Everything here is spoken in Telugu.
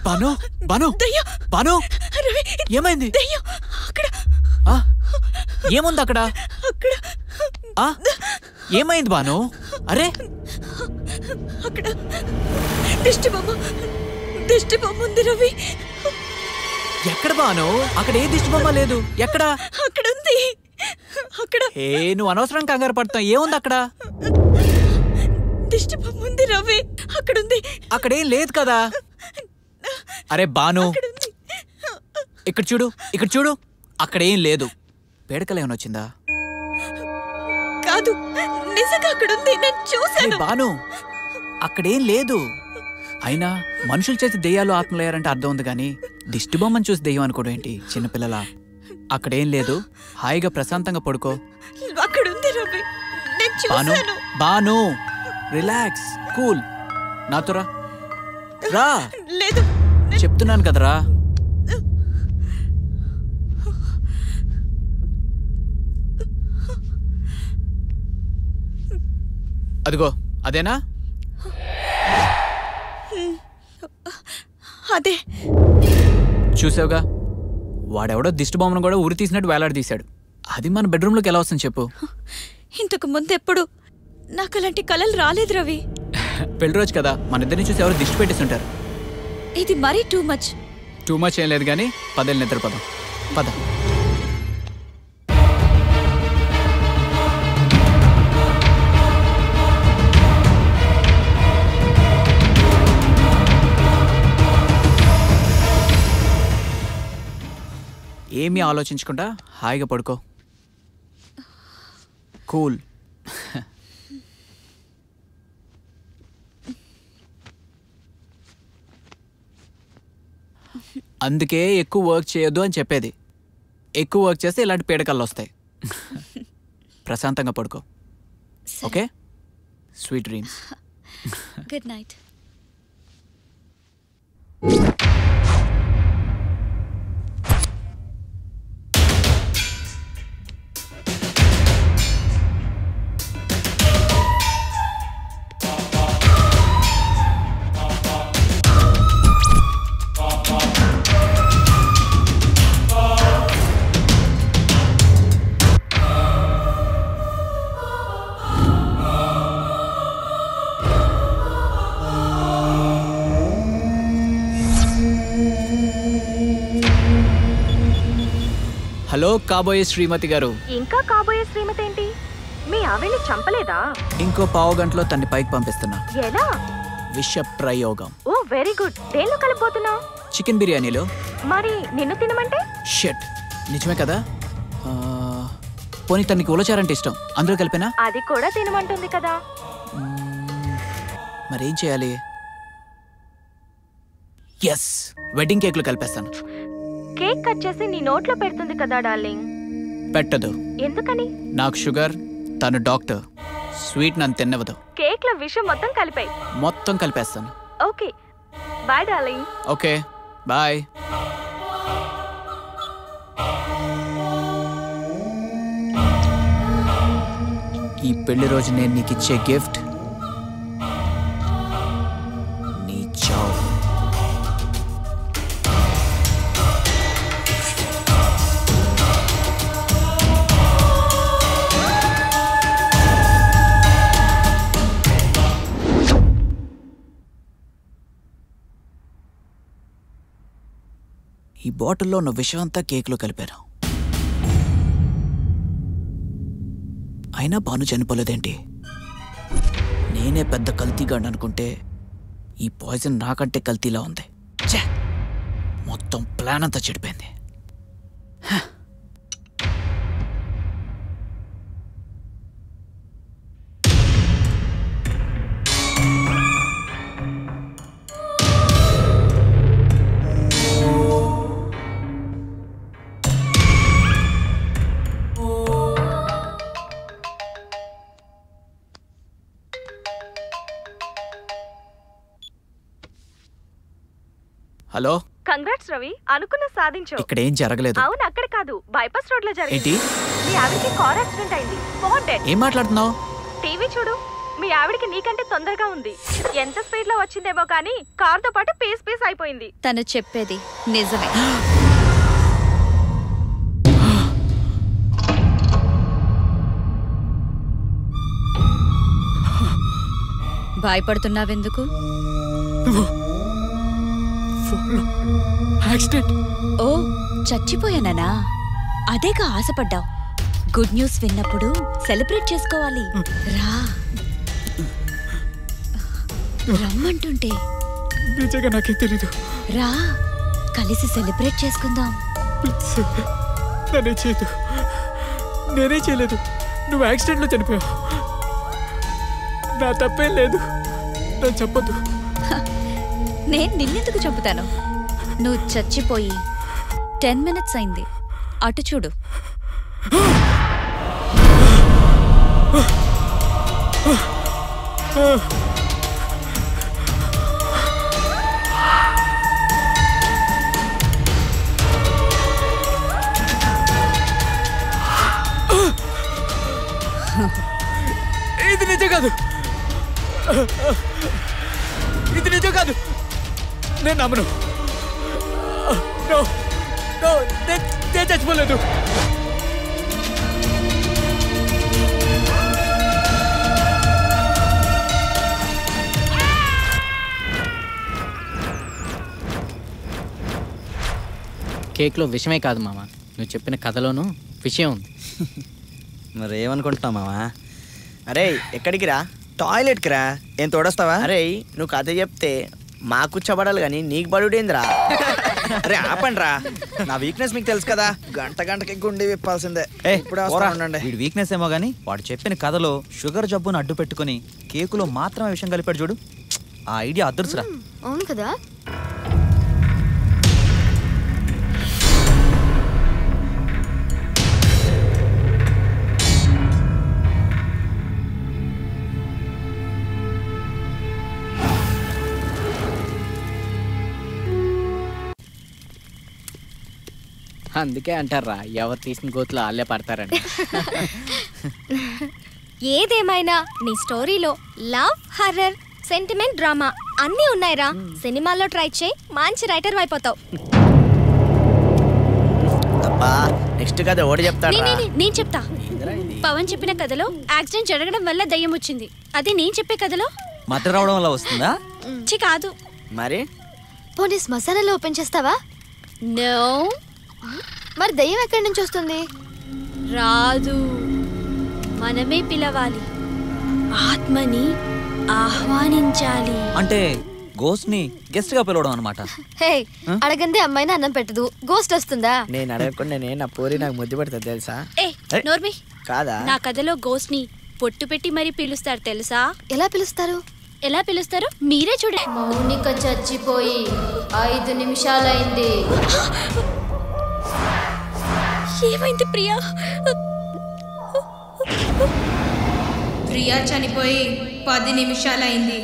బాను బాను బాను ఏమైంది? ఏముంది అక్కడ? ఏమైంది బాను? అరే అక్కడ దిష్టి బొమ్మ ఉంది రవి. ఎక్కడ బాను? అక్కడ ఏ దిష్టి బొమ్మ లేదు. ఎక్కడ? అక్కడ ఉంది. అక్కడ నువ్వు అనవసరం కంగారు పడతావు. ఏముంది అక్కడ? దిష్టి బొమ్మ ఉంది రవి. అక్కడుంది. అక్కడేం లేదు కదా. అరే బాను, ఇక్కడ చూడు, ఇక్కడ చూడు. అక్కడేం లేదు. పేడకలు ఏమైనా వచ్చిందా? కాదు, నిజంగా అక్కడుంది. నేను చూశాను. బాను, అక్కడేం లేదు. అయినా మనుషులు చేసి దెయ్యాలు ఆత్మలయ్యారంటే అర్థం ఉంది కానీ దిష్టి బొమ్మను చూసి దెయ్యం అనుకోవడం ఏంటి చిన్నపిల్లల? అక్కడేం లేదు. హాయిగా ప్రశాంతంగా పడుకో. అక్కడుంది రవి. నేను బాను చూశాను. Banu, relax, cool. నాతో రా. రా. లేదు, చెప్తున్నాను కదరా. అదిగో అదేనా? అదే. చూసావుగా, వాడెవడో దిష్టి బొమ్మను కూడా ఊరి తీసినట్టు వేలాడదీశాడు. అది మన బెడ్రూమ్లోకి ఎలా వస్తుంది చెప్పు? ఇంతకు ముందు ఎప్పుడు నాకు అలాంటి కలలు రాలేదు రవి. పెళ్లి రోజు కదా, మన ఇద్దరిని చూసి ఎవరు దిష్టి పెట్టేస్తుంటారు. ఇది మరీ టూ మచ్. టూ మచ్ ఏం లేదు కానీ పదేళ్ళు నిద్రపోదాం. పద. ఏమీ ఆలోచించకుండా హాయిగా పడుకో. కూల్. అందుకే ఎక్కువ వర్క్ చేయొద్దు అని చెప్పేది. ఎక్కువ వర్క్ చేస్తే ఇలాంటి పీడకలు వస్తాయి. ప్రశాంతంగా పడుకో. Okay? Sweet dreams. Good night. Hello కాబోయే శ్రీమతి గారు. ఇంకా కాబోయే శ్రీమతి ఏంటి? మీ ఆవిడ్ని చంపలేదా? ఇంకో పావు గంటలో తన్ని పైకి పంపిస్తున్నా. ఎలా? విష ప్రయోగం. ఓ వెరీ గుడ్. దేనిలో కలిపోతున్నావు? చికెన్ బిర్యానీలో. మరి నిన్ను తినమంటే? షట్, నిజమే కదా. పోనీ తనకి ఉలచారంటే ఇష్టం, అందులో కలిపినా? అది కూడా తినమంటుంది కదా. మరేం చేయాలి? ఎస్, వెడ్డింగ్ కేక్లు కలిపేస్తాను. కేక్ కట్ చేసి నీ నోట్లో పెడుతుంది కదా డార్లింగ్. పెట్టదు. ఎందుకని? నాకు షుగర్, తను డాక్టర్. స్వీట్ నన్ను తిన్నవదు. కేక్ లో విషయం మొత్తం కలిపాయి. మొత్తం కలిపేస్తాను. Okay bye darling. Okay bye. ఈ పెళ్లి రోజు నేను నీకు ఇచ్చే గిఫ్ట్ నీ చావు. ఈ బాటిల్లో ఉన్న విషమంతా కేక్లో కలిపాను. అయినా భాను చనిపోలేదేంటి? నేనే పెద్ద కల్తీగాడు అనుకుంటే ఈ పాయిజన్ నాకంటే కల్తీలా ఉంది. ఛే, మొత్తం ప్లాన్ అంతా చెడిపోయింది. హలో, కంగ్రాట్స్ రవి, అనుకున్న సాధించావు. ఇక్కడ ఏం జరగలేదు. అవును, అక్కడ కాదు, బైపాస్ రోడ్ లో జరిగింది. ఏంటి? మీ ఆవిడకి కార్ యాక్సిడెంట్ అయింది. Four dead. ఏం మాట్లాడుతున్నావు? టీవీ చూడు. మీ ఆవిడకి నీకంటే తొందరగా ఉంది. ఎంత స్పీడ్ లో వచ్చిందేమో కానీ కార్ తో పాటు పీస్ పీస్ అయిపోయింది. తను చెప్పేది నిజమే. భయపడుతున్నావెందుకు? ఓ, చచ్చిపోయానా? అదేగా ఆశపడ్డావు. గుడ్ న్యూస్ విన్నప్పుడు సెలబ్రేట్ చేసుకోవాలి. రా, రమ్మంటుంటే. నిజంగా నాకే తెలీదు. రా, కలిసి సెలబ్రేట్ చేసుకుందాం. నేనే చేయలేదు. నువ్వు యాక్సిడెంట్లో చనిపోయావు. నా తప్పేం లేదు. నన్ను చెప్పొద్దు. నేను నిన్నెందుకు చంపుతాను? నువ్వు చచ్చిపోయి 10 minutes అయింది. అటు చూడు. ఇది నిజం కాదు. ఇది నిజం కాదు. నేను నమ్మను. నేను చచ్చిపోలేదు. కేక్లో విషమే కాదు మామ, నువ్వు చెప్పిన కథలోనూ విషయం ఉంది. మరి ఏమనుకుంటున్నావు మామా? అరే ఎక్కడికి రా? టాయిలెట్కి రా. ఏం తోడొస్తావా? అరే నువ్వు కథ చెప్తే మాకు చబడాలి కానీ నీకు బడుడేందిరా? అరే ఆపండి రా, నా వీక్నెస్ మీకు తెలుసు కదా. గంటకి గుండె విప్పాల్సిందే. ఉండండి. వీడి వీక్నెస్ ఏమో గానీ వాడు చెప్పిన కథలో షుగర్ జబ్బును అడ్డు పెట్టుకుని కేకులో మాత్రమే విషయం కలిపాడు చూడు. ఆ ఐడియా అదృశ్రా. అవును కదా. అందుకే అంటారా ఎవరు తీసిన గోతులు వాళ్ళే పడతారని. ఏదేమైనా నీ స్టోరీలో లవ్, హర్రర్, సెంటిమెంట్, డ్రామా అన్నీ ఉన్నాయిరా. సినిమాల్లో ట్రై చేయి, మంచి రైటర్ అయిపోతావు. నెక్స్ట్ కథ ఓడి చెప్తాను. నేను చెప్తా. పవన్ చెప్పిన కథలో యాక్సిడెంట్ జరగడం వల్ల దయ్యం వచ్చింది. అదే నేను చెప్పే కథలో మధ్య రావడం వల్ల వస్తుందా? కాదు. మరి పోనీ శ్మశానంలో ఓపెన్ చేస్తావా? నో, మరి దయ్యం ఎక్కడి నుంచి వస్తుంది? రాదు, మనమే పిలవాలి, ఆత్మని ఆహ్వానించాలి. అంటే గోస్ట్ ని గెస్ట్ గా పిలవడం అనమాట. హే, అడగందే అమ్మాయిని అన్నం పెట్టదు, గోస్ట్ వస్తుందా? నేను అడగకుండా నా పూరి నాకు ముద్దు పెడుతుంది తెలుసా? నోర్మి, కాదా? నా కథలో గోస్ట్ ని పొట్టు పెట్టి మరీ పిలుస్తారు తెలుసా? ఎలా పిలుస్తారు? ఎలా పిలుస్తారో మీరే చూడండి. మౌనిక చచ్చిపోయి 5 నిమిషాలైంది. ఏమైంది ప్రియా? ప్రియా చనిపోయి 10 నిమిషాలైంది.